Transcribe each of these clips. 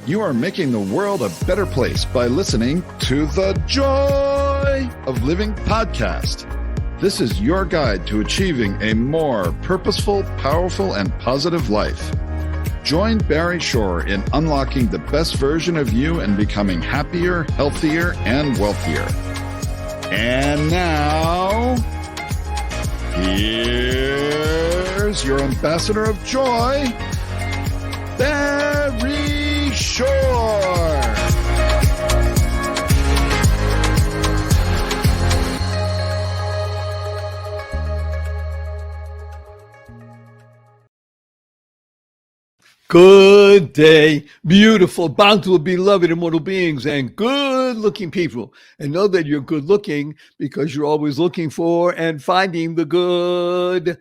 You are making the world a better place by listening to the Joy of Living podcast. This is your guide to achieving a more purposeful, powerful, and positive life. Join Barry Shore in unlocking the best version of you and becoming happier, healthier, and wealthier. And now, here's your ambassador of joy, Barry Shore. Good day, beautiful, bountiful, beloved, immortal beings, and good-looking people. And know that you're good-looking because you're always looking for and finding the good.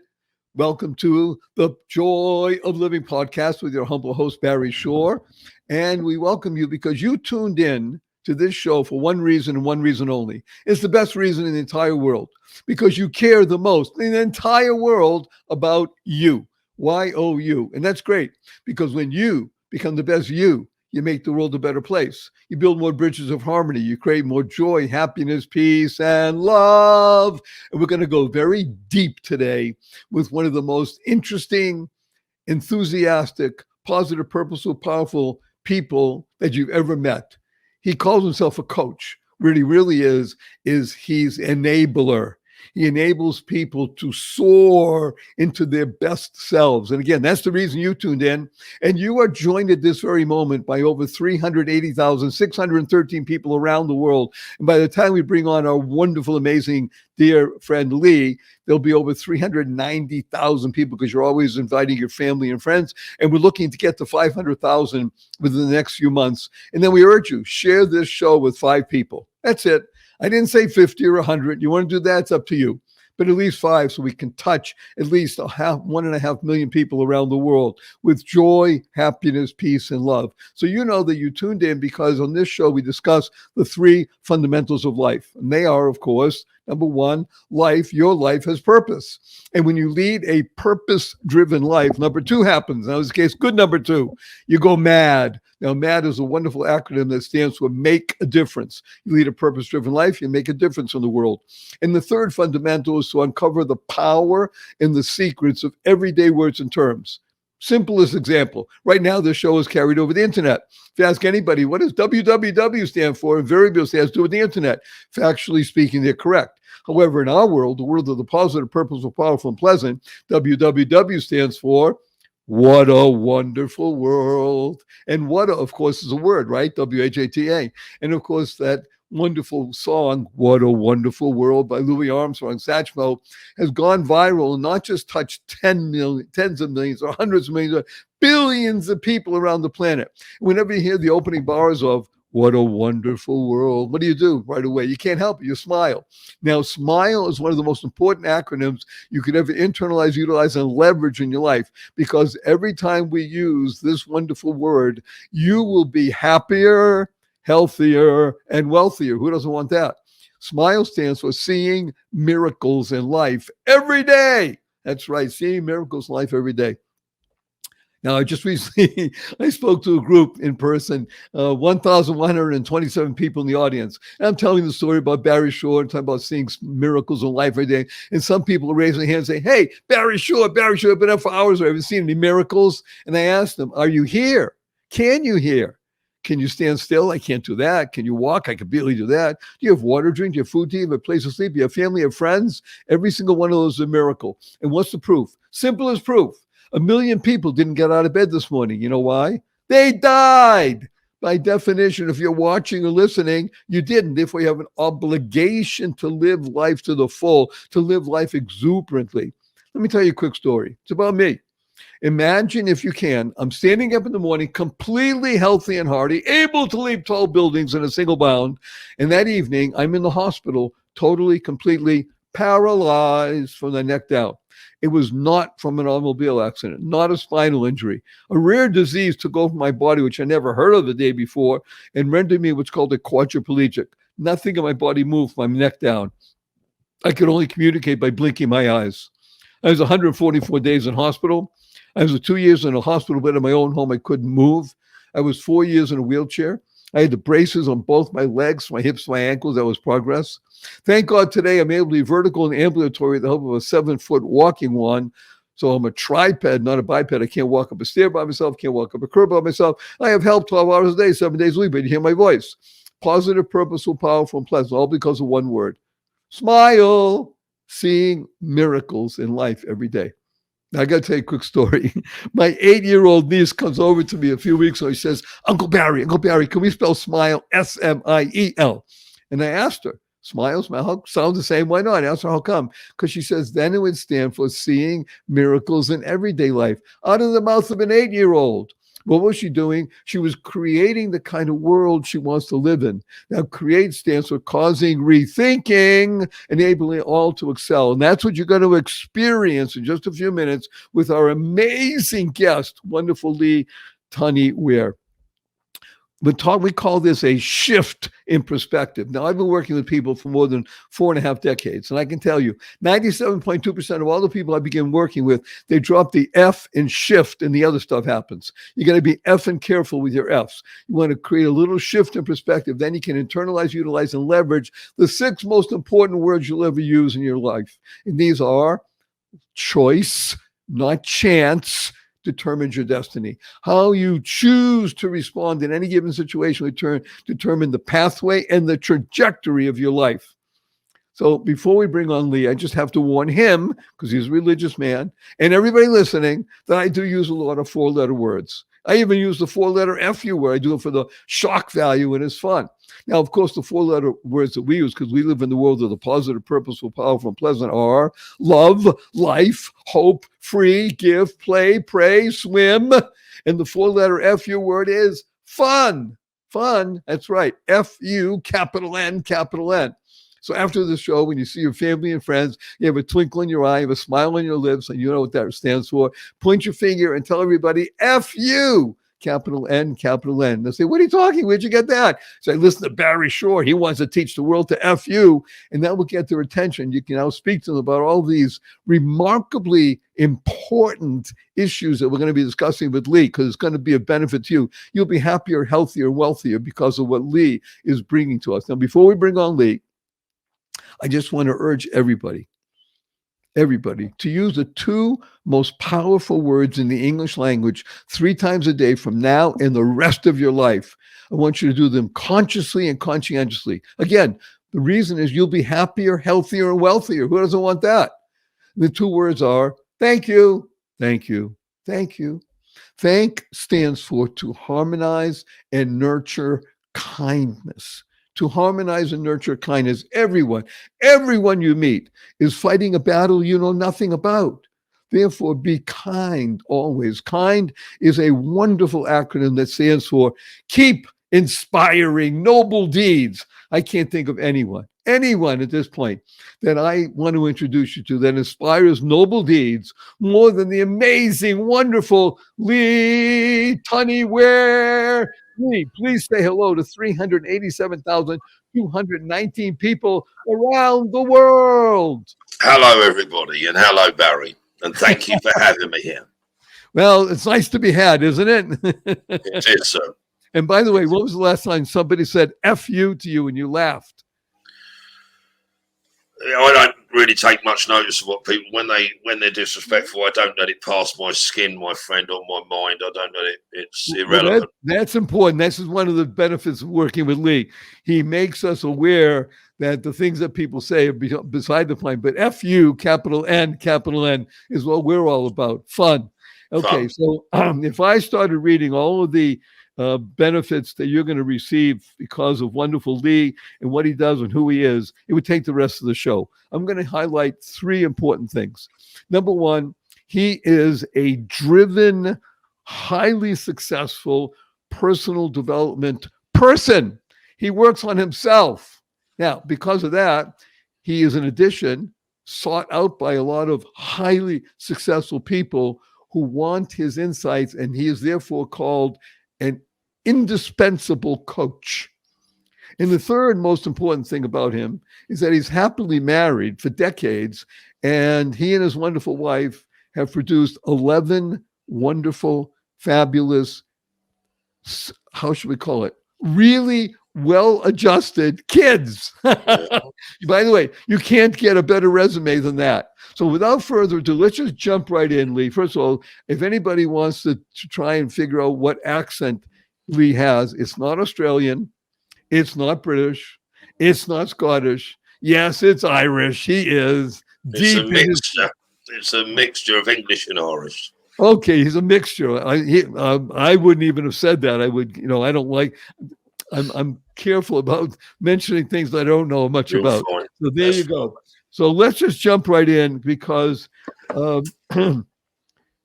Welcome to the Joy of Living podcast with your humble host, Barry Shore. And we welcome you because you tuned in to this show for one reason and one reason only. It's the best reason in the entire world because you care the most in the entire world about you. Y-O-U. And that's great because when you become the best you make the world a better place. You build more bridges of harmony. You create more joy, happiness, peace, and love. And we're going to go very deep today with one of the most interesting, enthusiastic, positive, purposeful, powerful people that you've ever met. He calls himself a coach. What he really is he's enabler. He enables people to soar into their best selves. And again, that's the reason you tuned in. And you are joined at this very moment by over 380,613 people around the world. And by the time we bring on our wonderful, amazing, dear friend Lee, there'll be over 390,000 people because you're always inviting your family and friends. And we're looking to get to 500,000 within the next few months. And then we urge you, share this show with 5 people. That's it. I didn't say 50 or 100. You want to do that? It's up to you. But at least 5 so we can touch at least 1.5 million people around the world with joy, happiness, peace, and love. So you know that you tuned in because on this show we discuss the 3 fundamentals of life. And they are, of course, number 1, life. Your life has purpose. And when you lead a purpose-driven life, number 2 happens. Now, in this case, good number 2, you go mad. Now, MAD is a wonderful acronym that stands for make a difference. You lead a purpose-driven life, you make a difference in the world. And the 3rd fundamental is to uncover the power and the secrets of everyday words and terms. Simplest example. Right now, this show is carried over the internet. If you ask anybody, what does www stand for? Invariably, it has to do with the internet. Factually speaking, they're correct. However, in our world, the world of the positive, purposeful, powerful, and pleasant, www stands for what a wonderful world. And what, of course, is a word, right? W-H-A-T-A. And, of course, that wonderful song, What a Wonderful World by Louis Armstrong, Satchmo, has gone viral and not just touched tens of millions or hundreds of millions, or billions of people around the planet. Whenever you hear the opening bars of What a Wonderful World, what do? Right away, you can't help it. You smile. Now, SMILE is one of the most important acronyms you could ever internalize, utilize, and leverage in your life because every time we use this wonderful word, you will be happier, healthier, and wealthier. Who doesn't want that? SMILE stands for seeing miracles in life every day. That's right, seeing miracles in life every day. Now, I just recently, I spoke to a group in person, 1,127 people in the audience. And I'm telling the story about Barry Shore and talking about seeing miracles in life every day. And some people are raising their hands and saying, hey, Barry Shore, I've been up for hours. I haven't seen any miracles. And I asked them, are you here? Can you hear? Can you stand still? I can't do that. Can you walk? I can barely do that. Do you have water to drink? Do you have food to eat? Do you have a place to sleep? Do you have family? Do you have friends? Every single one of those is a miracle. And what's the proof? Simple as proof. 1 million people didn't get out of bed this morning. You know why? They died. By definition, if you're watching or listening, you didn't. Therefore, you have an obligation to live life to the full, to live life exuberantly. Let me tell you a quick story. It's about me. Imagine, if you can, I'm standing up in the morning, completely healthy and hearty, able to leap tall buildings in a single bound. And that evening, I'm in the hospital, totally, completely paralyzed from the neck down. It was not from an automobile accident, not a spinal injury. A rare disease took over my body, which I never heard of the day before, and rendered me what's called a quadriplegic. Nothing in my body moved from my neck down. I could only communicate by blinking my eyes. I was 144 days in hospital. I was 2 years in a hospital bed in my own home. I couldn't move. I was 4 years in a wheelchair. I had the braces on both my legs, my hips, my ankles. That was progress. Thank God today I'm able to be vertical and ambulatory with the help of a 7-foot walking one. So I'm a triped, not a biped. I can't walk up a stair by myself, can't walk up a curb by myself. I have help 12 hours a day, 7 days a week, but you hear my voice. Positive, purposeful, powerful, and pleasant, all because of one word. Smile. Seeing miracles in life every day. Now, I got to tell you a quick story. My 8-year-old niece comes over to me a few weeks ago. She says, Uncle Barry, can we spell smile S-M-I-E-L? And I asked her, smile, sounds the same. Why not? I asked her, how come? Because she says, then it would stand for seeing miracles in everyday life. Out of the mouth of an 8-year-old. What was she doing? She was creating the kind of world she wants to live in. Now, create stands for causing rethinking, enabling all to excel. And that's what you're going to experience in just a few minutes with our amazing guest, wonderful Lee Tunney Ware. We call this a shift in perspective. Now, I've been working with people for more than 4.5 decades, and I can tell you, 97.2% of all the people I begin working with, they drop the F in shift, and the other stuff happens. You got to be effing careful with your Fs. You want to create a little shift in perspective. Then you can internalize, utilize, and leverage the 6 most important words you'll ever use in your life. And these are choice, not chance, determines your destiny. How you choose to respond in any given situation will determine the pathway and the trajectory of your life. So before we bring on Lee, I just have to warn him, because he's a religious man, and everybody listening, that I do use a lot of 4-letter words. I even use the 4-letter FU where I do it for the shock value, and it's fun. Now, of course, the 4-letter words that we use, because we live in the world of the positive, purposeful, powerful, and pleasant, are love, life, hope, free, give, play, pray, swim. And the 4-letter FU word is fun. Fun, that's right. FU, capital N, capital N. So after the show, when you see your family and friends, you have a twinkle in your eye, you have a smile on your lips, and you know what that stands for. Point your finger and tell everybody, F you, capital N, capital N. They'll say, what are you talking? Where'd you get that? So I listen to Barry Shore. He wants to teach the world to F you, and that will get their attention. You can now speak to them about all these remarkably important issues that we're going to be discussing with Lee, because it's going to be a benefit to you. You'll be happier, healthier, wealthier because of what Lee is bringing to us. Now, before we bring on Lee, I just want to urge everybody to use the 2 most powerful words in the English language 3 times a day from now and the rest of your life. I want you to do them consciously and conscientiously. Again, the reason is you'll be happier, healthier, and wealthier. Who doesn't want that? The 2 words are thank you, thank you, thank you. Thank stands for to harmonize and nurture kindness. To harmonize and nurture kindness. Everyone you meet is fighting a battle you know nothing about. Therefore, be kind always. Kind is a wonderful acronym that stands for keep inspiring noble deeds. I can't think of anyone at this point that I want to introduce you to that inspires noble deeds more than the amazing, wonderful Lee Tunney Ware. Lee, please say hello to 387,219 people around the world. Hello, everybody, and hello, Barry, and thank you for having me here. Well, it's nice to be had, isn't it? It is, sir. And by the way, what was the last time somebody said F you to you and you laughed? I don't really take much notice of what people, when they're disrespectful, I don't let it pass my skin, my friend, or my mind. I don't let it, it's irrelevant. Well, that's important. This is one of the benefits of working with Lee. He makes us aware that the things that people say are beside the point, but F you, capital N, is what we're all about. Fun. Okay, so if I started reading all of the benefits that you're going to receive because of wonderful Lee and what he does and who he is, it would take the rest of the show. I'm going to highlight 3 important things. Number 1, he is a driven, highly successful personal development person. He works on himself. Now, because of that, he is in addition sought out by a lot of highly successful people who want his insights, and he is therefore called an indispensable coach. And the third most important thing about him is that he's happily married for decades, and he and his wonderful wife have produced 11 wonderful, fabulous how should we call it? Really well-adjusted kids. By the way, you can't get a better resume than that. So without further ado, let's just jump right in, Lee. First of all, if anybody wants to try and figure out what accent Lee has, it's not Australian, it's not British, it's not Scottish. Yes, it's Irish. He is It's deep a mixture. It's a mixture of English and Irish. Okay, he's a mixture. I wouldn't even have said that. I would, I don't like. I'm careful about mentioning things that I don't know much You're about. fine. So there you go. So let's just jump right in because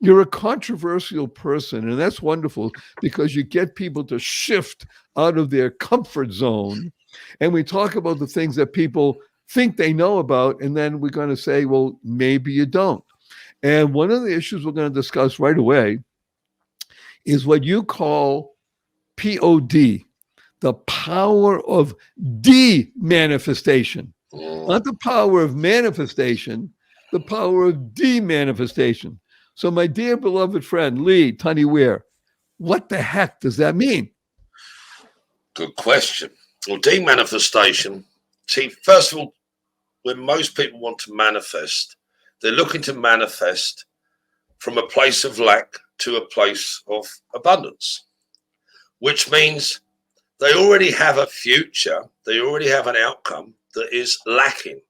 you're a controversial person, and that's wonderful because you get people to shift out of their comfort zone, and we talk about the things that people think they know about, and then we're going to say, well, maybe you don't. And one of the issues we're going to discuss right away is what you call POD, the power of de-manifestation. Not the power of manifestation, the power of de-manifestation. So my dear beloved friend, Lee Tunney Ware, what the heck does that mean? Good question. Well, de-manifestation, see, first of all, when most people want to manifest, they're looking to manifest from a place of lack to a place of abundance, which means they already have a future, they already have an outcome that is lacking.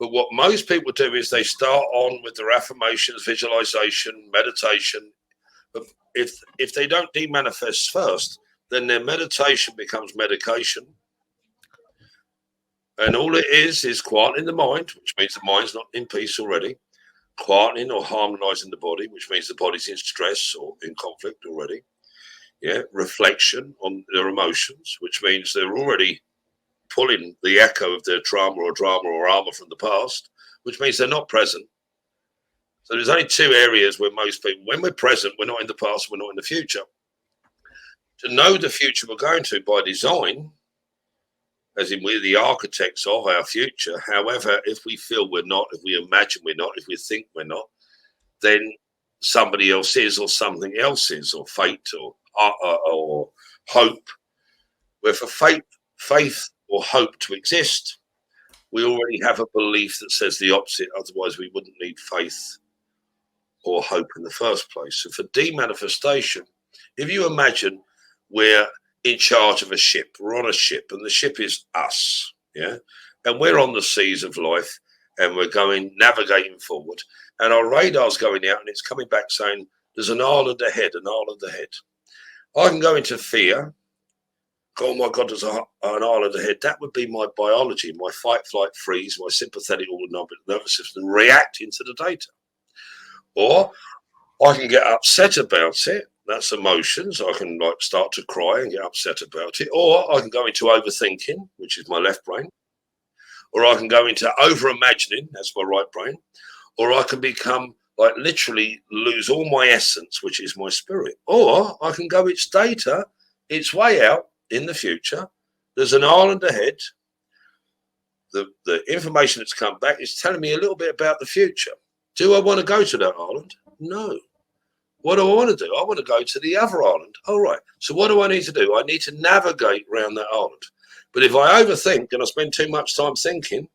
But what most people do is they start on with their affirmations, visualization, meditation. But if they don't de-manifest first, then their meditation becomes medication. And all it is quietening the mind, which means the mind's not in peace already. Quietening or harmonizing the body, which means the body's in stress or in conflict already. Yeah, reflection on their emotions, which means they're already pulling the echo of their trauma or armor from the past, which means they're not present. So there's only two areas where most people, when we're present, we're not in the past, we're not in the future. To know the future we're going to by design, as in we're the architects of our future. However, if we feel we're not, if we imagine we're not, if we think we're not, then somebody else is or something else is, or fate or hope. Where for faith or hope to exist, we already have a belief that says the opposite. Otherwise, we wouldn't need faith or hope in the first place. So for de-manifestation, if you imagine we're in charge of a ship, we're on a ship, and the ship is us, yeah, and we're on the seas of life, and we're navigating forward, and our radar's going out, and it's coming back saying there's an island ahead, an island ahead. I can go into fear. Oh my God, there's an island ahead. That would be my biology, my fight, flight, freeze, my sympathetic autonomic nervous system reacting to the data. Or I can get upset about it. That's emotions. I can start to cry and get upset about it. Or I can go into overthinking, which is my left brain. Or I can go into over-imagining, that's my right brain. Or I can become literally lose all my essence, which is my spirit. Or I can go, it's data, it's way out in the future. There's an island ahead. The information that's come back is telling me a little bit about the future. Do I want to go to that island? No. What do I want to do? I want to go to the other island. All right. So what do I need to do? I need to navigate around that island. But if I overthink and I spend too much time thinking,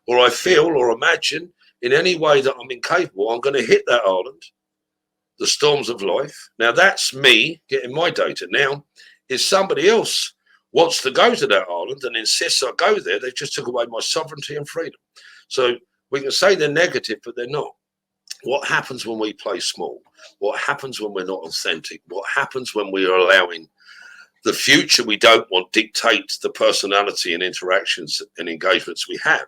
or I feel or imagine in any way that I'm incapable, I'm going to hit that island, the storms of life. Now, that's me getting my data. Now, if somebody else wants to go to that island and insists I go there, they just took away my sovereignty and freedom. So we can say they're negative, but they're not. What happens when we play small? What happens when we're not authentic? What happens when we are allowing the future we don't want dictate the personality and interactions and engagements we have?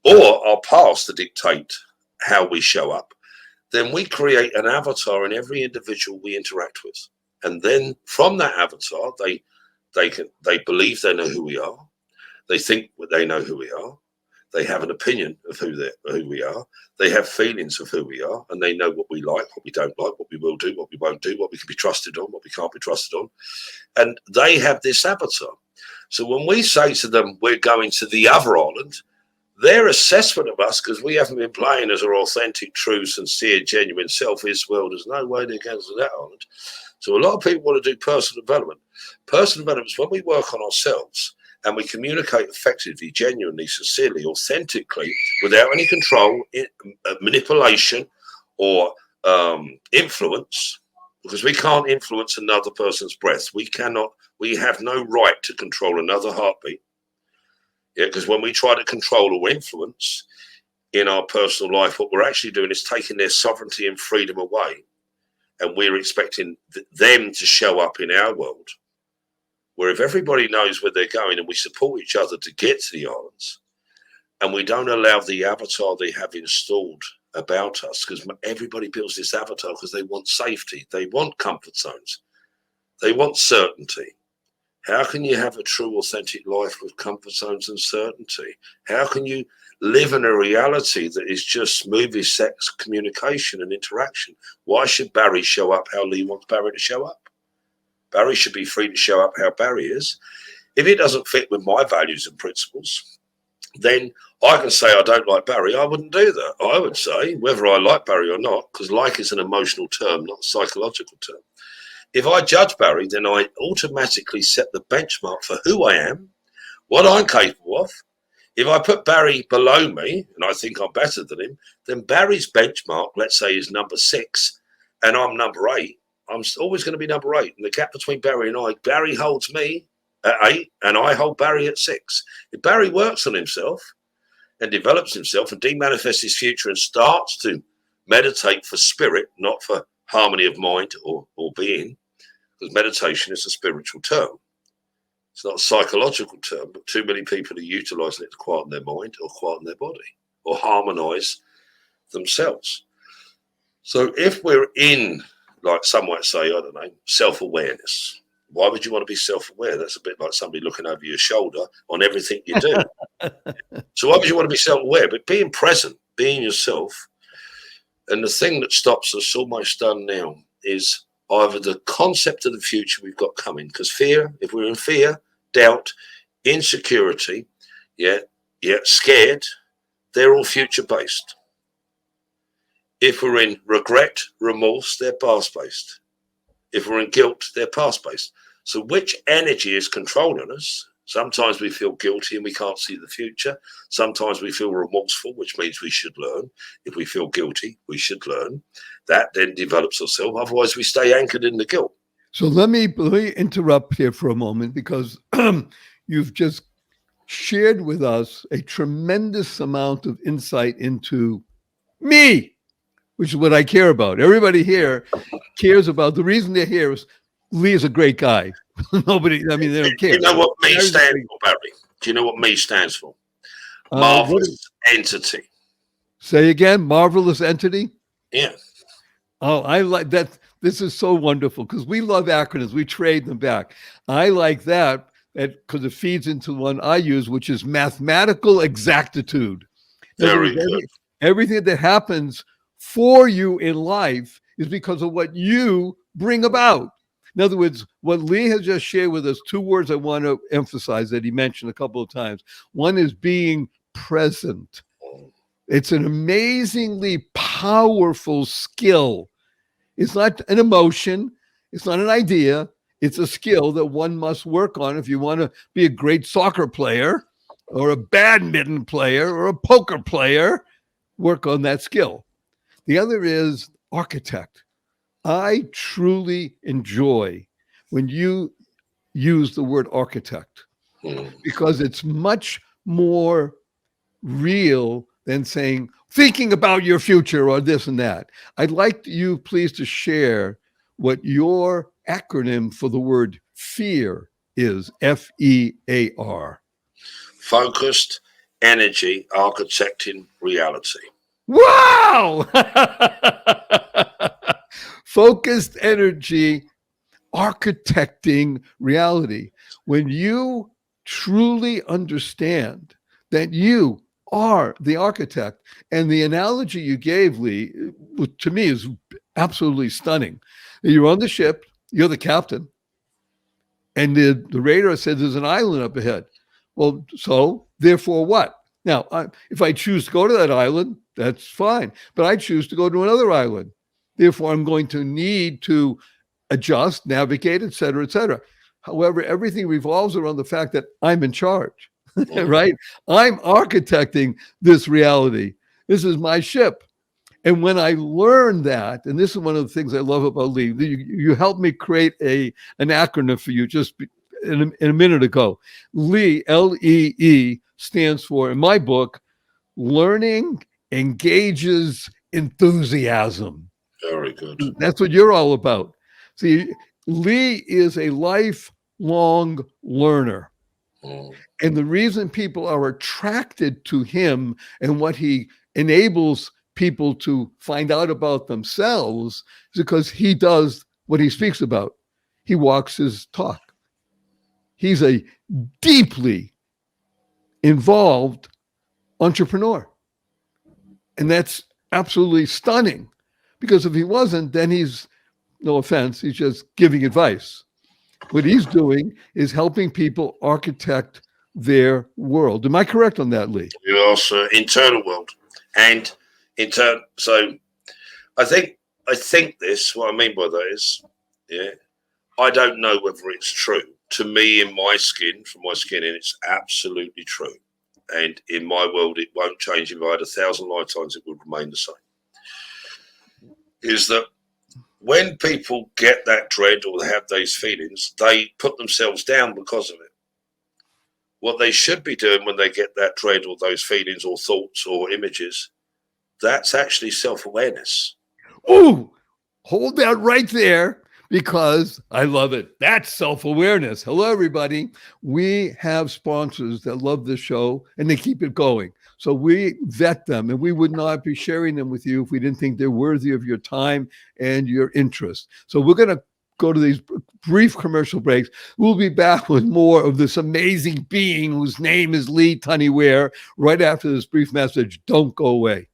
Or our past to dictate how we show up? Then we create an avatar in every individual we interact with. And then from that avatar, they believe they know who we are. They think they know who we are. They have an opinion of who we are. They have feelings of who we are, and they know what we like, what we don't like, what we will do, what we won't do, what we can be trusted on, what we can't be trusted on. And they have this avatar. So when we say to them, we're going to the other island, their assessment of us, because we haven't been playing as our authentic, true, sincere, genuine self, is, well, there's no way they're going to that island. So a lot of people want to do personal development. Personal development is when we work on ourselves and we communicate effectively, genuinely, sincerely, authentically, without any control, manipulation, or influence, because we can't influence another person's breath. We have no right to control another heartbeat. Yeah, because when we try to control or influence in our personal life, what we're actually doing is taking their sovereignty and freedom away. And we're expecting them to show up in our world. Where if everybody knows where they're going and we support each other to get to the islands, and we don't allow the avatar they have installed about us, because everybody builds this avatar because they want safety, they want comfort zones, they want certainty. How can you have a true, authentic life with comfort zones and certainty? How can you live in a reality that is just movie sex communication and interaction? Why should Barry show up how Lee wants Barry to show up? Barry should be free to show up how Barry is. If it doesn't fit with my values and principles, then I can say I don't like Barry. I wouldn't do that. I would say whether I like Barry or not, because like is an emotional term, not a psychological term. If I judge Barry, then I automatically set the benchmark for who I am, what I'm capable of. If I put Barry below me and I think I'm better than him, then Barry's benchmark, let's say, is number 6 and I'm number 8. I'm always going to be number 8. And the gap between Barry and I, Barry holds me at 8 and I hold Barry at 6. If Barry works on himself and develops himself and demanifests his future and starts to meditate for spirit, not for harmony of mind or being, because meditation is a spiritual term. It's not a psychological term, but too many people are utilizing it to quieten their mind or quieten their body or harmonize themselves. So if we're in, like some might say, I don't know, self-awareness, why would you want to be self-aware? That's a bit like somebody looking over your shoulder on everything you do. So why would you want to be self-aware? But being present, being yourself. And the thing that stops us almost done now is either the concept of the future we've got coming, because fear, if we're in fear, doubt, insecurity, scared, they're all future-based. If we're in regret, remorse, they're past-based. If we're in guilt, they're past-based. So which energy is controlling us? Sometimes we feel guilty and we can't see the future. Sometimes we feel remorseful, which means we should learn. If we feel guilty, we should learn. That then develops ourselves. Otherwise, we stay anchored in the guilt. So let me interrupt here for a moment, because you've just shared with us a tremendous amount of insight into me, which is what I care about. Everybody here cares about. The reason they're here is Lee is a great guy. Nobody, I mean, they don't care. Do you know what me stands for, Barry? Do you know what me stands for? Marvelous entity. Say again, marvelous entity? Yeah. Oh, I like that. This is so wonderful because we love acronyms. We trade them back. I like that because it feeds into one I use, which is mathematical exactitude. Very good. Everything that happens for you in life is because of what you bring about. In other words, what Lee has just shared with us, 2 words I want to emphasize that he mentioned a couple of times. One is being present. It's an amazingly powerful skill. It's not an emotion. It's not an idea. It's a skill that one must work on if you want to be a great soccer player or a badminton player or a poker player. Work on that skill. The other is architect. I truly enjoy when you use the word architect because it's much more real than saying, thinking about your future or this and that. I'd like you, please, to share what your acronym for the word fear is, FEAR. Focused energy architecting reality. Wow! Focused energy architecting reality. When you truly understand that you are the architect, and the analogy you gave, Lee, to me is absolutely stunning. You're on the ship, you're the captain, and the radar says there's an island up ahead. Well, so therefore what? Now, if I choose to go to that island, that's fine, but I choose to go to another island. Therefore, I'm going to need to adjust, navigate, et cetera, et cetera. However, everything revolves around the fact that I'm in charge, right? I'm architecting this reality. This is my ship. And when I learned that, and this is one of the things I love about Lee, you helped me create an acronym for you just in a minute ago. Lee, Lee, stands for, in my book, Learning Engages Enthusiasm. Very good. That's what you're all about. See, Lee is a lifelong learner. And the reason people are attracted to him and what he enables people to find out about themselves is because he does what he speaks about. He walks his talk. He's a deeply involved entrepreneur. And that's absolutely stunning, because if he wasn't, then he's, no offense, he's just giving advice. What he's doing is helping people architect their world. Am I correct on that, Lee? You also internal world and internal. So I think this. What I mean by that is, I don't know whether it's true. To me, in my skin, from my skin in, it's absolutely true. And in my world, it won't change. If I had 1,000 lifetimes, it would remain the same. Is that when people get that dread or they have those feelings, they put themselves down because of it. What they should be doing when they get that dread or those feelings or thoughts or images, that's actually self-awareness. Ooh, hold that right there, because I love it. That's self-awareness. Hello, everybody. We have sponsors that love this show and they keep it going. So we vet them, and we would not be sharing them with you if we didn't think they're worthy of your time and your interest. So we're going to go to these brief commercial breaks. We'll be back with more of this amazing being whose name is Lee Tunney Ware right after this brief message. Don't go away.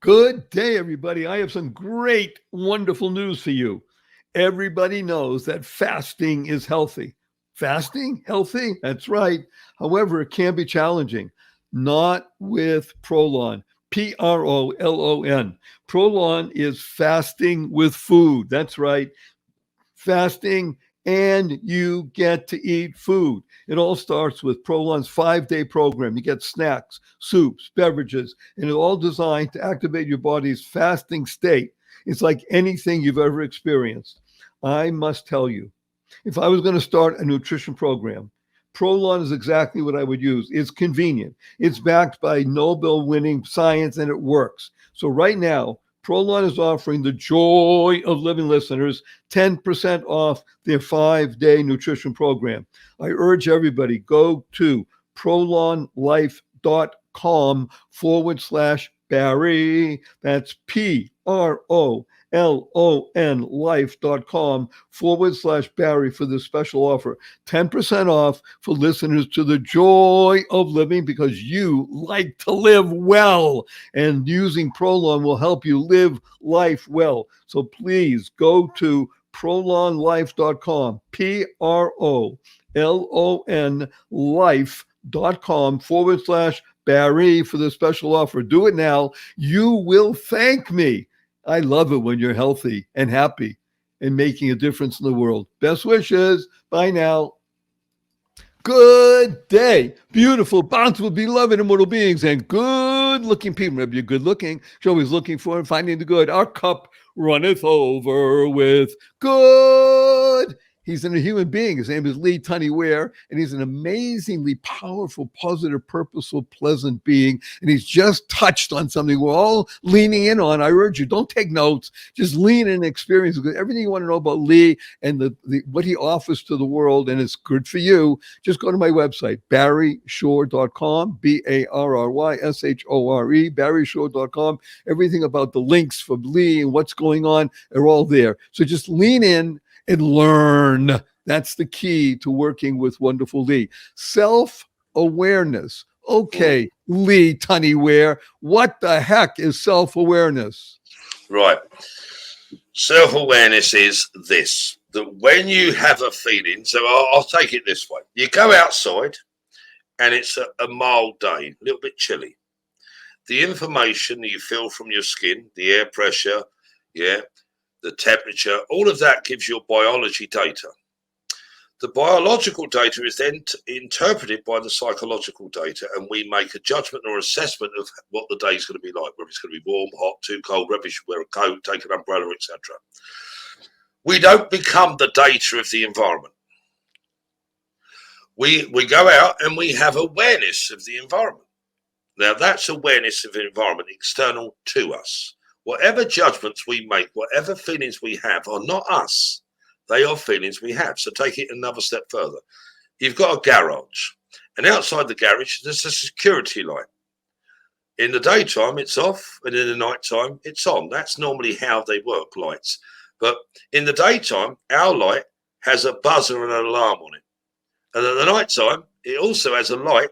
Good day, everybody. I have some great, wonderful news for you. Everybody knows that fasting is healthy. Fasting? Healthy? That's right. However, it can be challenging. Not with Prolon. Prolon. Prolon is fasting with food. That's right. Fasting, and you get to eat food. It all starts with Prolon's 5-day program. You get snacks, soups, beverages, and it's all designed to activate your body's fasting state. It's like anything you've ever experienced. I must tell you, if I was going to start a nutrition program, Prolon is exactly what I would use. It's convenient. It's backed by Nobel-winning science, and it works. So right now, Prolon is offering the Joy of Living listeners 10% off their 5-day nutrition program. I urge everybody, go to prolonlife.com/Barry. That's PROLON life.com/Barry for this special offer. 10% off for listeners to the Joy of Living, because you like to live well, and using Prolon will help you live life well. So please go to prolonlife.com, PROLON life.com/Barry for the special offer. Do it now. You will thank me. I love it when you're healthy and happy and making a difference in the world. Best wishes. Bye now. Good day, beautiful, bountiful, beloved, immortal beings, and good-looking people. Remember, you're good-looking. You're always looking for and finding the good. Our cup runneth over with good. He's a human being. His name is Lee Tunney Ware, and he's an amazingly powerful, positive, purposeful, pleasant being. And he's just touched on something we're all leaning in on. I urge you, don't take notes. Just lean in and experience, because everything you want to know about Lee and the what he offers to the world, and it's good for you, just go to my website, barryshore.com, BARRYSHORE, barryshore.com. Everything about the links for Lee and what's going on are all there. So just lean in and learn. That's the key to working with wonderful Lee. Self-awareness. Okay, Lee Tunney Ware, what the heck is self-awareness? Right. Self-awareness is this, that when you have a feeling, so I'll take it this way. You go outside and it's a mild day, a little bit chilly. The information that you feel from your skin, the air pressure, the temperature, all of that gives your biology data. The biological data is then interpreted by the psychological data, and we make a judgment or assessment of what the day is going to be like, whether it's going to be warm, hot, too cold, whether you should wear a coat, take an umbrella, etc. We don't become the data of the environment. We go out and we have awareness of the environment. Now, that's awareness of the environment external to us. Whatever judgments we make, whatever feelings we have are not us. They are feelings we have. So take it another step further. You've got a garage, and outside the garage, there's a security light. In the daytime, it's off, and in the nighttime, it's on. That's normally how they work, lights. But in the daytime, our light has a buzzer and an alarm on it. And at the nighttime, it also has a light,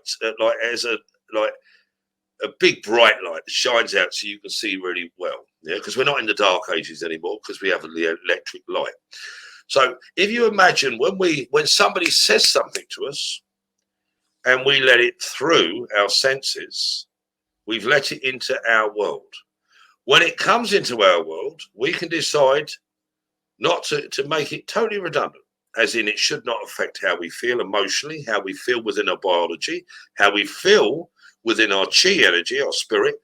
a big bright light that shines out so you can see really well. Yeah, because we're not in the dark ages anymore, because we have the electric light. So if you imagine when somebody says something to us and we let it through our senses, we've let it into our world. When it comes into our world, we can decide not to make it totally redundant, as in it should not affect how we feel emotionally, how we feel within our biology, how we feel within our chi energy, our spirit,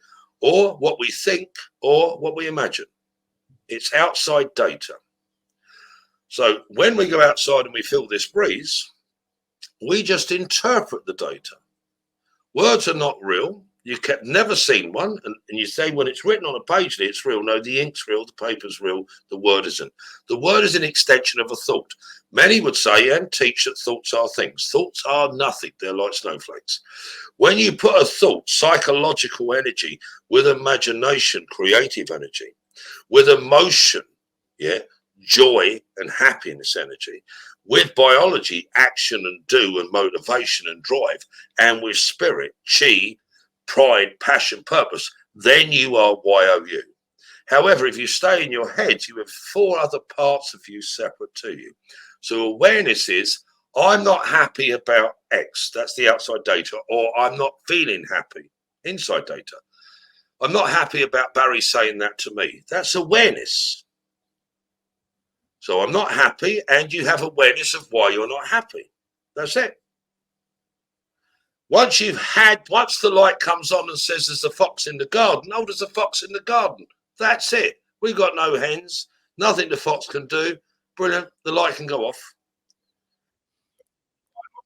or what we think or what we imagine. It's outside data. So when we go outside and we feel this breeze, we just interpret the data. Words are not real. You've never seen one. And you say when it's written on a page, it's real. No, the ink's real, the paper's real, the word isn't. The word is an extension of a thought. Many would say and teach that thoughts are things. Thoughts are nothing. They're like snowflakes. When you put a thought, psychological energy, with imagination, creative energy, with emotion, joy and happiness energy, with biology, action and do and motivation and drive, and with spirit, chi, pride, passion, purpose, then you are YOU. However, if you stay in your head, you have 4 other parts of you separate to you. So awareness is, I'm not happy about X, that's the outside data, or I'm not feeling happy, inside data. I'm not happy about Barry saying that to me. That's awareness. So I'm not happy, and you have awareness of why you're not happy. That's it. Once the light comes on and says there's a fox in the garden, oh, there's a fox in the garden. That's it. We've got no hens, nothing the fox can do. Brilliant. The light can go off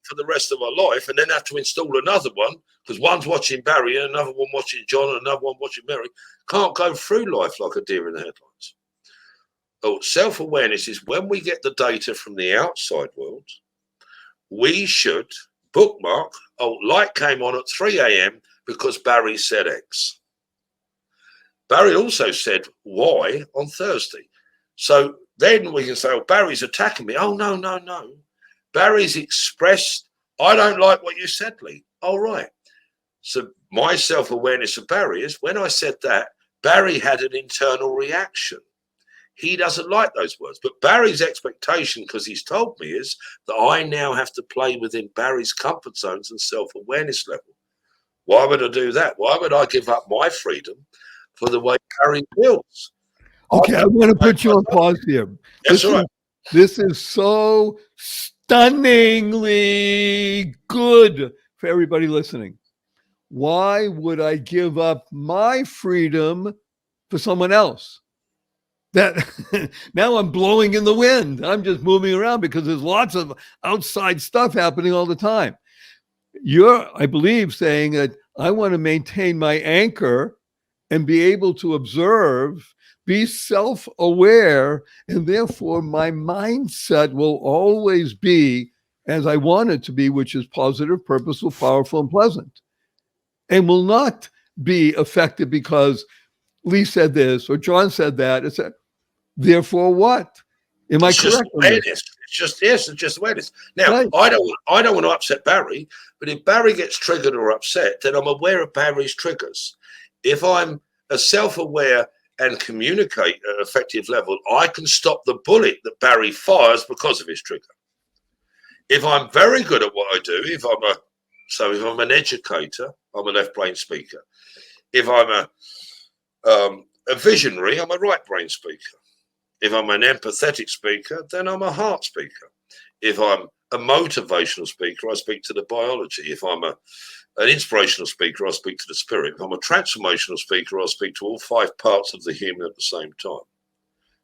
for the rest of our life, and then have to install another one because one's watching Barry and another one watching John and another one watching Mary. Can't go through life like a deer in the headlights. Oh, self-awareness is when we get the data from the outside world, we should bookmark, oh, light came on at 3 a.m. because Barry said X. Barry also said Y on Thursday. So then we can say, oh, Barry's attacking me. Oh, no, no, no. Barry's expressed, I don't like what you said, Lee. All right. So my self-awareness of Barry is when I said that, Barry had an internal reaction. He doesn't like those words. But Barry's expectation, because he's told me, is that I now have to play within Barry's comfort zones and self-awareness level. Why would I do that? Why would I give up my freedom for the way Barry feels? Okay, I'm going to put you on pause here. That's all right. This is so stunningly good for everybody listening. Why would I give up my freedom for someone else? That now I'm blowing in the wind. I'm just moving around because there's lots of outside stuff happening all the time. You're, I believe, saying that I want to maintain my anchor and be able to observe, be self-aware, and therefore my mindset will always be as I want it to be, which is positive, purposeful, powerful, and pleasant, and will not be affected because Lee said this or John said that. It's therefore what? Am I correct? It's just awareness. Now, right. I don't want to upset Barry, but if Barry gets triggered or upset, then I'm aware of Barry's triggers. If I'm a self-aware and communicate at an effective level, I can stop the bullet that Barry fires because of his trigger. If I'm very good at what I do, if I'm an educator, I'm a left brain speaker. If I'm a visionary, I'm a right brain speaker. If I'm an empathetic speaker, then I'm a heart speaker. If I'm a motivational speaker, I speak to the biology. If I'm an inspirational speaker, I speak to the spirit. If I'm a transformational speaker, I speak to all 5 parts of the human at the same time.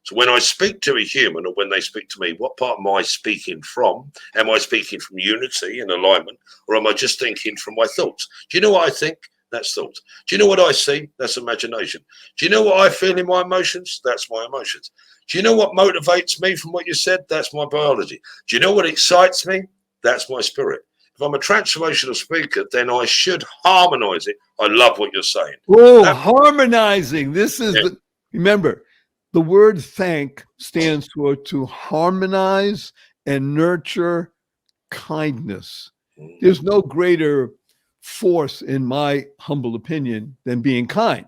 So when I speak to a human, or when they speak to me, what part am I speaking from? Am I speaking from unity and alignment, or am I just thinking from my thoughts? Do you know what I think? That's thought. Do you know what I see? That's imagination. Do you know what I feel in my emotions? That's my emotions. Do you know what motivates me from what you said? That's my biology. Do you know what excites me? That's my spirit. If I'm a transformational speaker, then I should harmonize it. I love what you're saying. Oh, harmonizing. This is remember, the word thank stands for to harmonize and nurture kindness. There's no greater force, in my humble opinion, than being kind.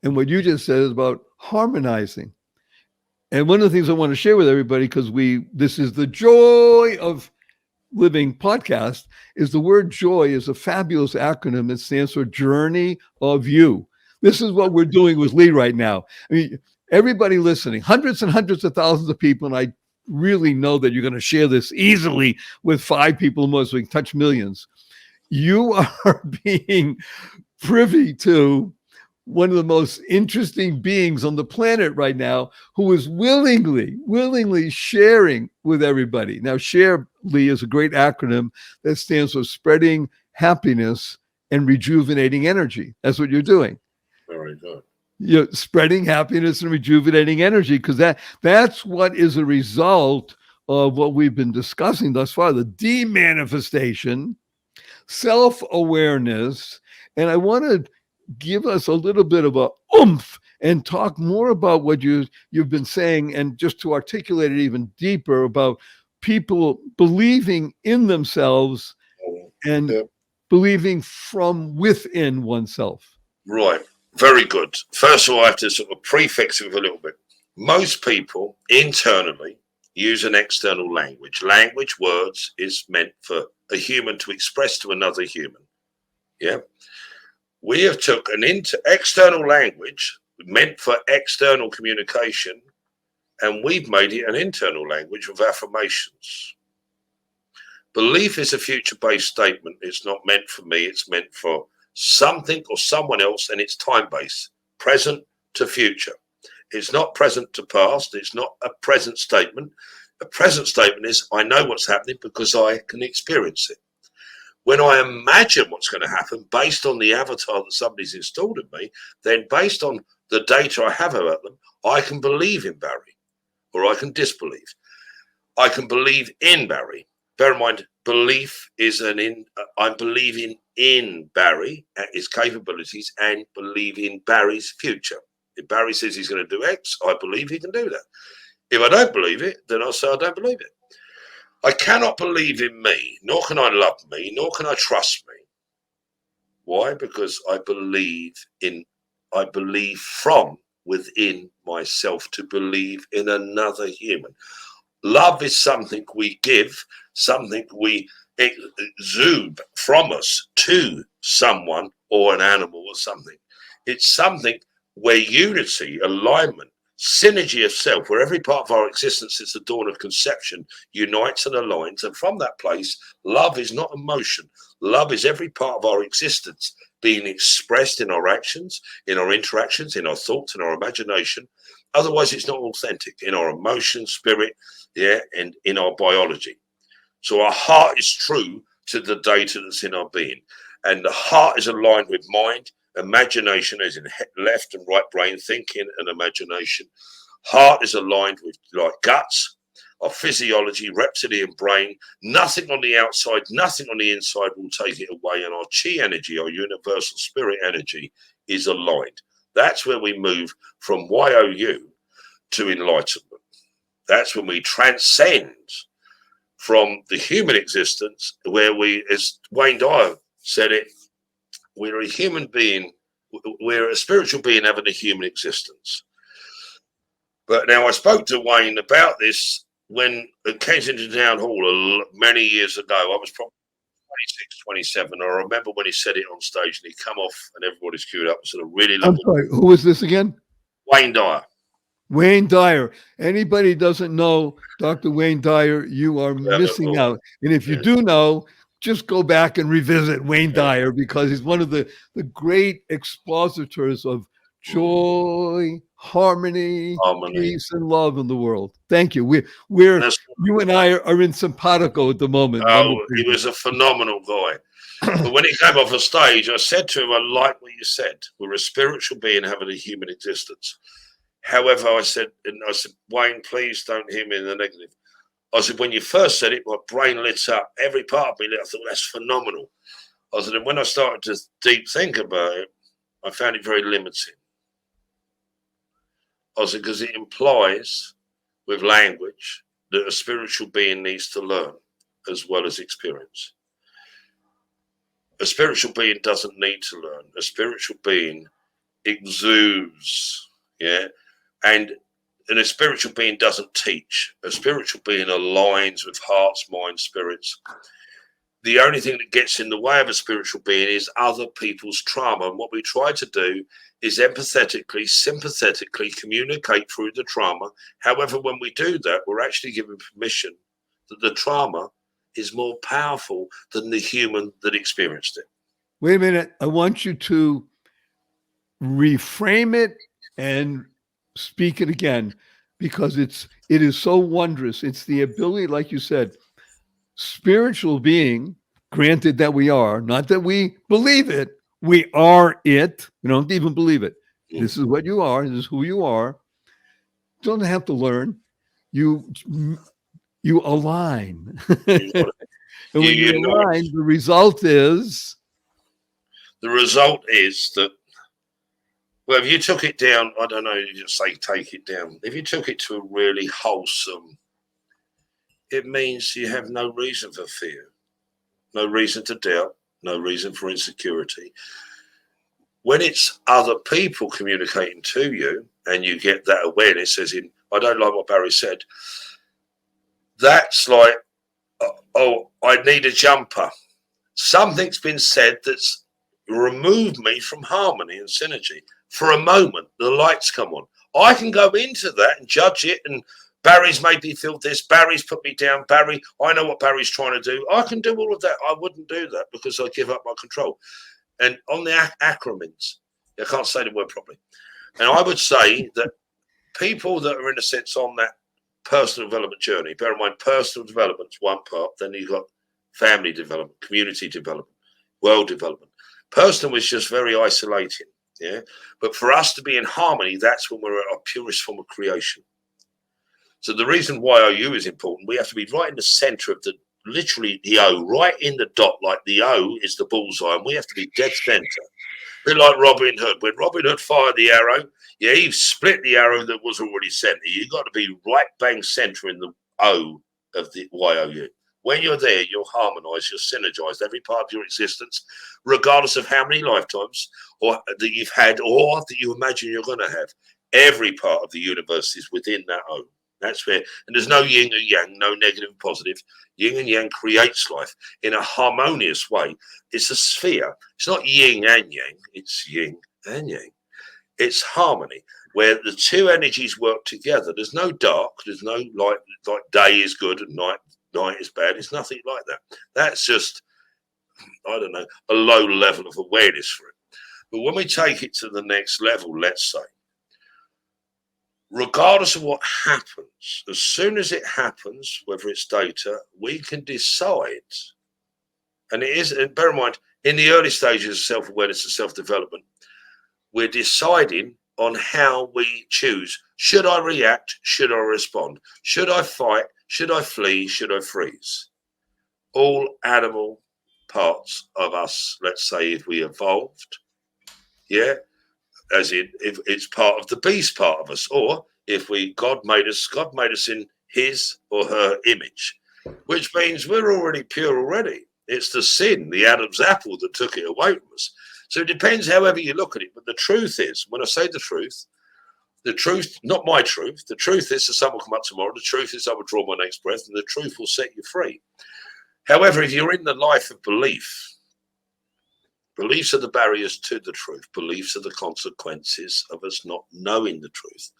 And what you just said is about harmonizing. And one of the things I want to share with everybody, because this is the Joy of Living podcast, is the word joy is a fabulous acronym that stands for Journey of You. This is what we're doing with Lee right now. I mean, everybody listening, hundreds and hundreds of thousands of people, and I really know that you're going to share this easily with 5 people more so we can touch millions. You are being privy to one of the most interesting beings on the planet right now, who is willingly sharing with everybody. Now, SHARE, Lee, is a great acronym that stands for spreading happiness and rejuvenating energy. That's what you're doing. Very good. You're spreading happiness and rejuvenating energy, because that's what is a result of what we've been discussing thus far, the demanifestation, self-awareness. And I want to give us a little bit of a oomph and talk more about what you've been saying, and just to articulate it even deeper about people believing in themselves and believing from within oneself. Right. Very good. First of all, I have to sort of prefix it with a little bit. Most people internally use an external language. Language, words, is meant for a human to express to another human. Yeah. We have took an external language meant for external communication, and we've made it an internal language with affirmations. Belief is a future-based statement. It's not meant for me. It's meant for something or someone else, and it's time-based, present to future. It's not present to past. It's not a present statement. A present statement is, I know what's happening because I can experience it. When I imagine what's going to happen based on the avatar that somebody's installed in me, then based on the data I have about them, I can believe in Barry, or I can disbelieve. I can believe in Barry. Bear in mind, belief is I'm believing in Barry, his capabilities, and believe in Barry's future. If Barry says he's going to do X, I believe he can do that. If I don't believe it, then I'll say I don't believe it. I cannot believe in me, nor can I love me, nor can I trust me. Why? Because I believe from within myself to believe in another human. Love is something we give, something we exude from us to someone or an animal or something. It's something where unity, alignment, synergy of self, where every part of our existence since the dawn of conception unites and aligns. And from that place, love is not emotion. Love is every part of our existence being expressed in our actions, in our interactions, in our thoughts, in our imagination. Otherwise, it's not authentic in our emotion, spirit, and in our biology. So our heart is true to the data that's in our being. And the heart is aligned with mind. Imagination is in left and right brain, thinking and imagination. Heart is aligned with like guts, our physiology, reptilian brain. Nothing on the outside, nothing on the inside will take it away. And our chi energy, our universal spirit energy, is aligned. That's where we move from YOU to enlightenment. That's when we transcend from the human existence, where we, as Wayne Dyer said it, we're a human being, we're a spiritual being having a human existence. But now I spoke to Wayne about this when it came into Town Hall many years ago. I was probably 26, 27. I remember when he said it on stage and he come off and everybody's queued up and said, I really love it. I'm sorry, who was this again? Wayne Dyer. Wayne Dyer. Anybody doesn't know Dr. Wayne Dyer, you are missing out. And if you do know, just go back and revisit Wayne Dyer, because he's one of the great expositors of joy, harmony, peace, and love in the world. Thank you. You and I are in simpatico at the moment. Oh, he was a phenomenal guy. But when he came off the stage, I said to him, I like what you said. We're a spiritual being having a human existence. However, I said, Wayne, please don't hear me in the negative. I said, when you first said it, my brain lit up. Every part of me lit up. I thought, that's phenomenal. I said, and when I started to deep think about it, I found it very limiting. I said, because it implies with language that a spiritual being needs to learn as well as experience. A spiritual being doesn't need to learn. A spiritual being exudes, and a spiritual being doesn't teach. A spiritual being aligns with hearts, minds, spirits. The only thing that gets in the way of a spiritual being is other people's trauma. And what we try to do is empathetically, sympathetically communicate through the trauma. However, when we do that, we're actually giving permission that the trauma is more powerful than the human that experienced it. Wait a minute. I want you to reframe it and speak it again, because it is so wondrous. It's the ability, like you said, spiritual being, granted that we are, not that we believe it, we are it. We don't even believe it. This is what you are. This is who you are. You don't have to learn. You align. And when you align, the result is? The result is that, well, if you took it down, I don't know, you just say take it down. If you took it to a really wholesome, it means you have no reason for fear, no reason to doubt, no reason for insecurity. When it's other people communicating to you and you get that awareness, as in, I don't like what Barry said, that's like, oh, I need a jumper. Something's been said that's removed me from harmony and synergy. For a moment, the lights come on. I can go into that and judge it, and Barry's made me feel this, Barry's put me down, Barry, I know what Barry's trying to do. I can do all of that. I wouldn't do that because I give up my control. And on the acronyms, I can't say the word properly. And I would say that people that are, in a sense, on that personal development journey, bear in mind, personal development's one part, then you've got family development, community development, world development. Personal is just very isolating, But for us to be in harmony, that's when we're at our purest form of creation. So the reason YOU is important, we have to be right in the center of literally the O, right in the dot, like the O is the bullseye, and we have to be dead center. A bit like Robin Hood. When Robin Hood fired the arrow, he split the arrow that was already sent. You've got to be right bang center in the O of the YOU. When you're there, you're harmonized, you're synergized, every part of your existence, regardless of how many lifetimes or that you've had or that you imagine you're going to have. Every part of the universe is within that O. That's where, and there's no yin or yang, no negative and positive. Yin and yang creates life in a harmonious way. It's a sphere. It's not yin and yang. It's yin and yang. It's harmony, where the two energies work together. There's no dark. There's no light. Like day is good and night is bad. It's nothing like that. That's just, I don't know, a low level of awareness for it. But when we take it to the next level, let's say, regardless of what happens, as soon as it happens, whether it's data, we can decide. And it is, and bear in mind, in the early stages of self-awareness and self-development, we're deciding on how we choose. Should I react? Should I respond? Should I fight? Should I flee? Should I freeze? All animal parts of us, let's say if we evolved, as in if it's part of the beast part of us, or if God made us in his or her image, which means we're already pure already. It's the sin, the Adam's apple, that took it away from us. So it depends however you look at it. But the truth is, when I say the truth, not my truth, the truth is the sun will come up tomorrow. The truth is I will draw my next breath, and the truth will set you free. However, if you're in the life of belief, beliefs are the barriers to the truth. Beliefs are the consequences of us not knowing the truth.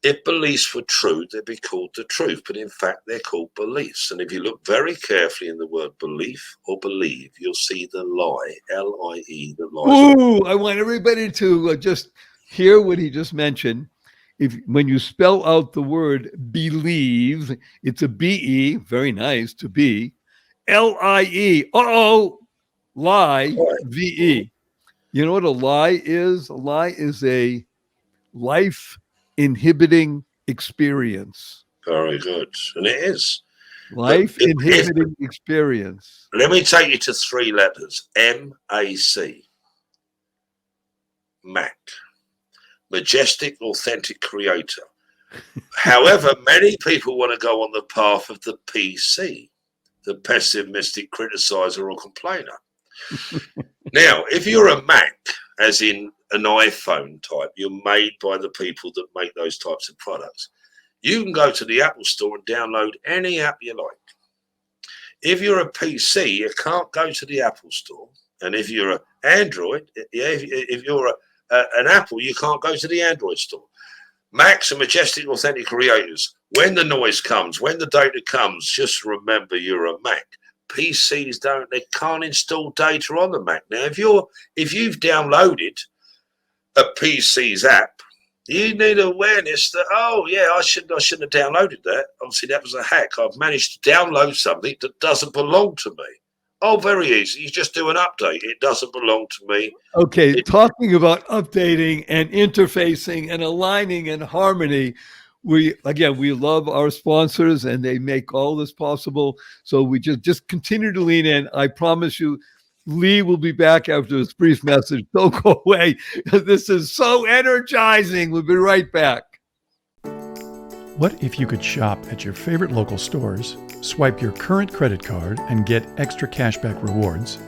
If beliefs were true, they'd be called the truth, but in fact, they're called beliefs. And if you look very carefully in the word belief or believe, you'll see the lie, L-I-E, that lies. Ooh, I want everybody to just hear what he just mentioned. When you spell out the word believe, it's a B-E, very nice, to be, L-I-E, lie, V-E. You know what a lie is? A lie is a life inhibiting experience. Very good. And it is. Life inhibiting experience. Let me take you to 3 letters. M-A-C. Mac. Majestic Authentic Creator. However, many people want to go on the path of the PC, the pessimistic criticizer or complainer. Now, if you're a Mac, as in an iPhone type, you're made by the people that make those types of products. You can go to the Apple Store and download any app you like. If you're a PC, you can't go to the Apple Store. And if you're an Android, if you're an Apple, you can't go to the Android store. Macs are Majestic Authentic Creators. When the noise comes, when the data comes, just remember you're a Mac. PCs they can't install data on the Mac. Now, if you've downloaded a PC's app, you need awareness that, oh yeah, I shouldn't have downloaded that. Obviously, that was a hack. I've managed to download something that doesn't belong to me. Oh, very easy. You just do an update. It doesn't belong to me. Okay, talking about updating and interfacing and aligning and harmony, we love our sponsors and they make all this possible. So we just continue to lean in. I promise you, Lee will be back after this brief message. Don't go away. This is so energizing. We'll be right back. What if you could shop at your favorite local stores, swipe your current credit card and get extra cashback rewards?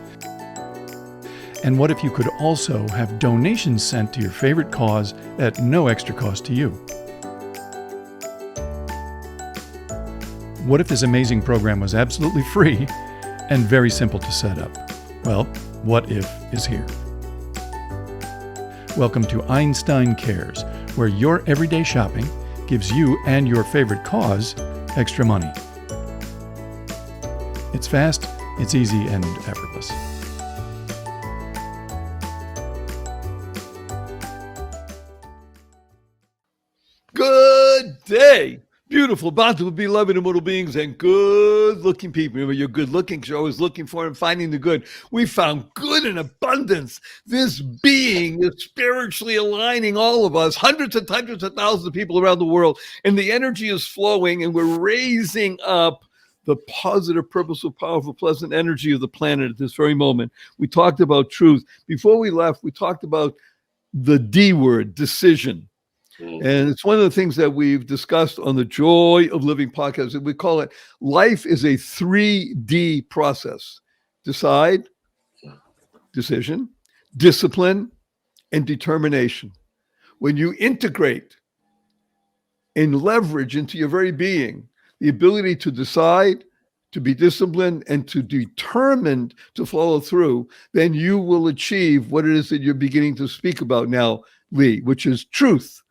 And what if you could also have donations sent to your favorite cause at no extra cost to you? What if this amazing program was absolutely free and very simple to set up? Well, What If is here. Welcome to Einstein Cares, where your everyday shopping gives you and your favorite cause extra money. It's fast, it's easy, and effortless. Good day, beautiful, bountiful, beloved, immortal beings, and good-looking people. Remember, you're good-looking because you're always looking for and finding the good. We found good in abundance. This being is spiritually aligning all of us, hundreds and hundreds of thousands of people around the world, and the energy is flowing, and we're raising up the positive, purposeful, powerful, pleasant energy of the planet at this very moment. We talked about truth. Before we left, we talked about the D word, decision. And it's one of the things that we've discussed on the Joy of Living podcast. We call it life is a 3D process: decide, decision, discipline, and determination. When you integrate and leverage into your very being the ability to decide, to be disciplined, and to determined to follow through, then you will achieve what it is that you're beginning to speak about now, Lee, which is truth.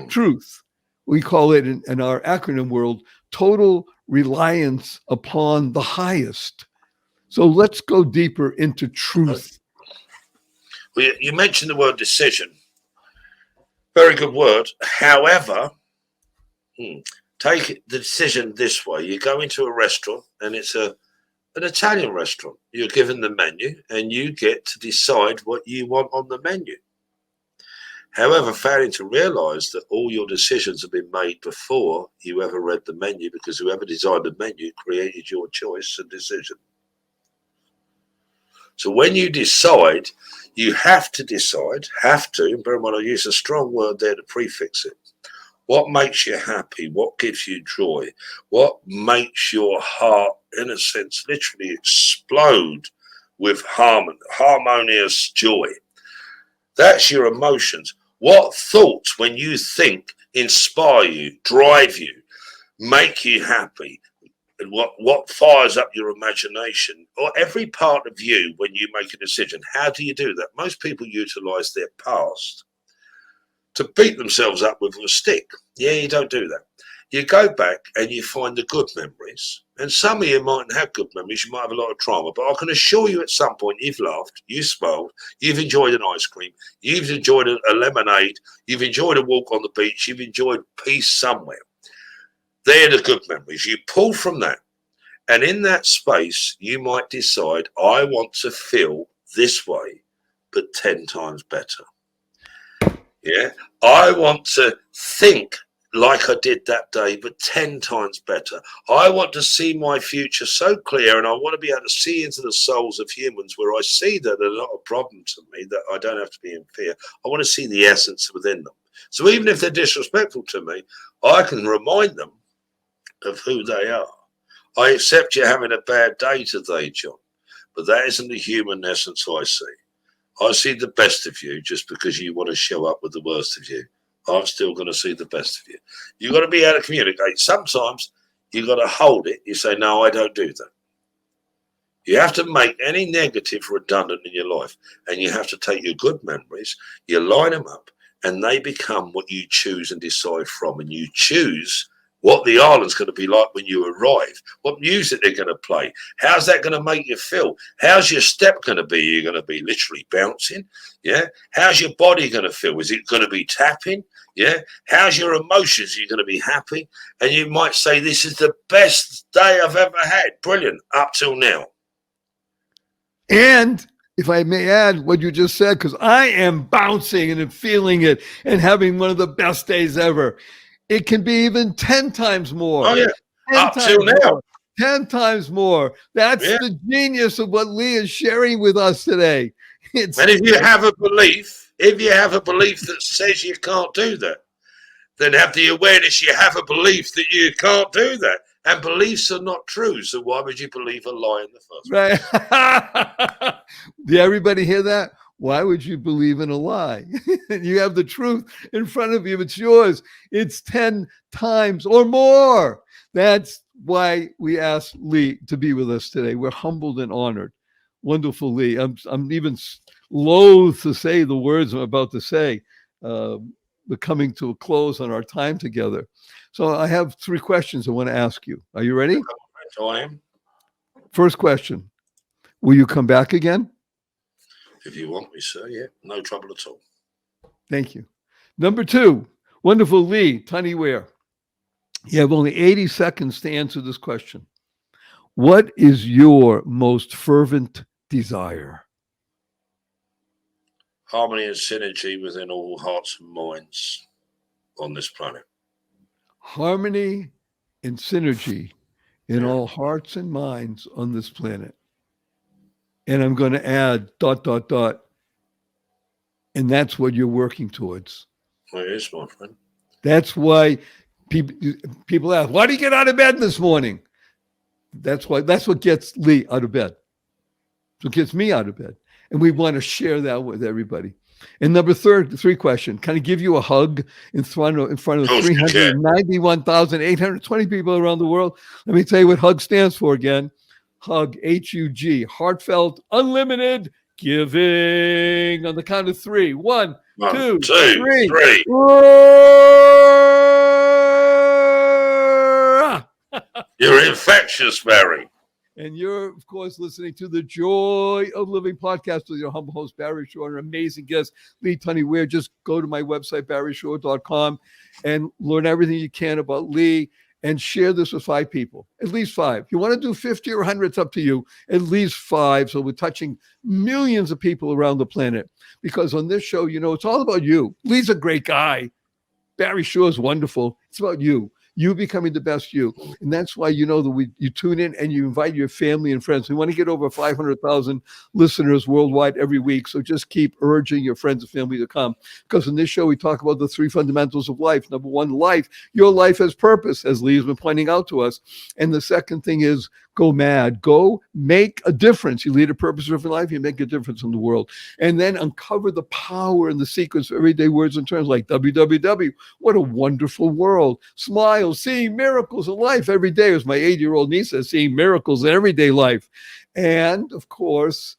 Truth. We call it in our acronym world, total reliance upon the highest. So let's go deeper into truth. Well, you mentioned the word decision. Very good word. However, take the decision this way. You go into a restaurant and it's an Italian restaurant. You're given the menu and you get to decide what you want on the menu. However, failing to realize that all your decisions have been made before you ever read the menu, because whoever designed the menu created your choice and decision. So when you decide, you have to decide, and bear in mind I use a strong word there to prefix it. What makes you happy? What gives you joy? What makes your heart, in a sense, literally explode with harmonious joy? That's your emotions. What thoughts, when you think, inspire you, drive you, make you happy? And what fires up your imagination, or every part of you when you make a decision? How do you do that? Most people utilize their past to beat themselves up with a stick. Yeah, you don't do that. You go back and you find the good memories. And some of you mightn't have good memories. You might have a lot of trauma. But I can assure you at some point you've laughed, you smiled, you've enjoyed an ice cream, you've enjoyed a lemonade, you've enjoyed a walk on the beach, you've enjoyed peace somewhere. They're the good memories. You pull from that. And in that space, you might decide, I want to feel this way, but 10 times better. Yeah. I want to think like I did that day, but 10 times better. I want to see my future so clear, and I want to be able to see into the souls of humans where I see that they're not a problem to me, that I don't have to be in fear. I want to see the essence within them. So even if they're disrespectful to me, I can remind them of who they are. I accept you're having a bad day today, John, but that isn't the human essence I see. I see the best of you just because you want to show up with the worst of you. I'm still going to see the best of you. You've got to be able to communicate. Sometimes you've got to hold it. You say, no, I don't do that. You have to make any negative redundant in your life. And you have to take your good memories, you line them up, and they become what you choose and decide from. And you choose what the island's going to be like when you arrive, what music they're going to play, how's that going to make you feel, how's your step going to be, you're going to be literally bouncing, yeah, how's your body going to feel, is it going to be tapping, yeah, how's your emotions, you're going to be happy, and you might say, this is the best day I've ever had, brilliant, up till now. And if I may add what you just said, because I am bouncing and feeling it and having one of the best days ever. It can be even 10 times more. Oh, yeah. Up till now. 10 times more. That's the genius of what Lee is sharing with us today. And if you have a belief, that says you can't do that, then have the awareness you have a belief that you can't do that. And beliefs are not true. So why would you believe a lie in the first place? Right. Did everybody hear that? Why would you believe in a lie? You have the truth in front of you. It's yours. It's 10 times or more. That's why we asked Lee to be with us today. We're humbled and honored. Wonderful, Lee. I'm even loath to say the words I'm about to say. We're coming to a close on our time together. So I have 3 questions I want to ask you. Are you ready? I am. First question. Will you come back again? If you want me, sir, yeah, no trouble at all. Thank you. Number 2, wonderful Lee Tunney Ware. You have only 80 seconds to answer this question. What is your most fervent desire? Harmony and synergy within all hearts and minds on this planet. Harmony and synergy in all hearts and minds on this planet. And I'm going to add ... And that's what you're working towards. It is, my friend. That's why people ask, why do you get out of bed this morning? That's what gets Lee out of bed. That's what gets me out of bed. And we want to share that with everybody. And number 3 question, can I give you a hug in front of 391,820 people around the world? Let me tell you what HUG stands for again. HUG, H-U-G, heartfelt, unlimited giving. On the count of 3. 1, 2, 3. You're infectious, Barry. And you're, of course, listening to the Joy of Living podcast with your humble host, Barry Shore, and an amazing guest, Lee Tunney Ware. Just go to my website, barryshore.com, and learn everything you can about Lee and share this with 5 people, at least 5. If you want to do 50 or 100, it's up to you. At least 5. So we're touching millions of people around the planet. Because on this show, it's all about you. Lee's a great guy. Barry Shore is wonderful. It's about you. You becoming the best you. And that's why that you tune in and you invite your family and friends. We want to get over 500,000 listeners worldwide every week. So just keep urging your friends and family to come. Because in this show, we talk about the 3 fundamentals of life. Number 1, life. Your life has purpose, as Lee has been pointing out to us. And the second thing is go mad. Go make a difference. You lead a purpose-driven life, you make a difference in the world. And then uncover the power and the secrets of everyday words and terms like WWW. What a wonderful world. Smile. Seeing miracles in life every day, as my 8-year-old niece says, seeing miracles in everyday life. And of course,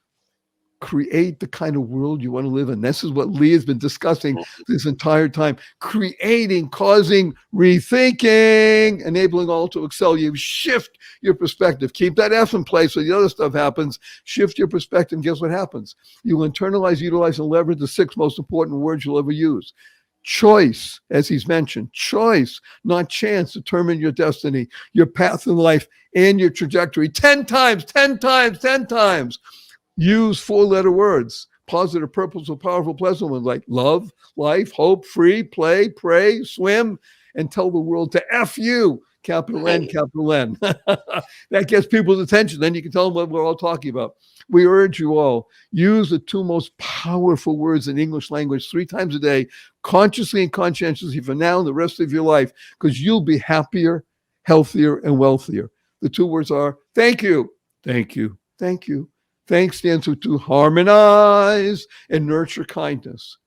create the kind of world you want to live in. This is what Lee has been discussing this entire time. Creating, causing, rethinking, enabling all to excel. You shift your perspective. Keep that F in place so the other stuff happens. Shift your perspective. Guess what happens? You internalize, utilize, and leverage the 6 most important words you'll ever use. Choice, as he's mentioned, choice, not chance, determine your destiny, your path in life, and your trajectory. 10 times, 10 times, 10 times. Use 4-letter words, positive, purposeful, powerful, pleasant ones like love, life, hope, free, play, pray, swim, and tell the world to F you, capital N, capital N. That gets people's attention. Then you can tell them what we're all talking about. We urge you all, use the 2 most powerful words in English language 3 times a day, consciously and conscientiously for now and the rest of your life, because you'll be happier, healthier, and wealthier. The 2 words are thank you, thank you, thank you. Thanks stands for to harmonize and nurture kindness.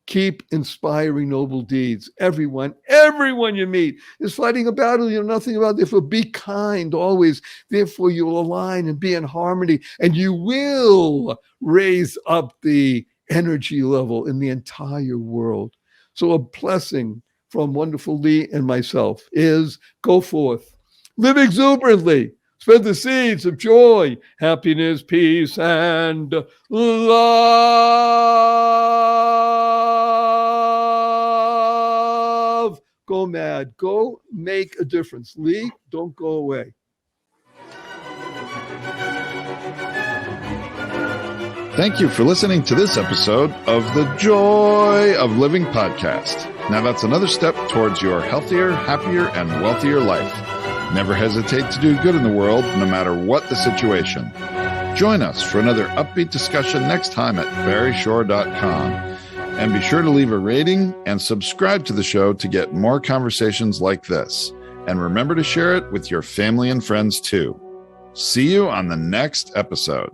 Keep inspiring noble deeds. Everyone you meet is fighting a battle you know nothing about. Therefore, be kind always. Therefore, you will align and be in harmony, and you will raise up the energy level in the entire world. So a blessing from wonderful Lee and myself is go forth, live exuberantly, spread the seeds of joy, happiness, peace, and love. Go mad. Go make a difference. Lee, don't go away. Thank you for listening to this episode of the Joy of Living podcast. Now that's another step towards your healthier, happier, and wealthier life. Never hesitate to do good in the world, no matter what the situation. Join us for another upbeat discussion next time at barryshore.com. And be sure to leave a rating and subscribe to the show to get more conversations like this. And remember to share it with your family and friends too. See you on the next episode.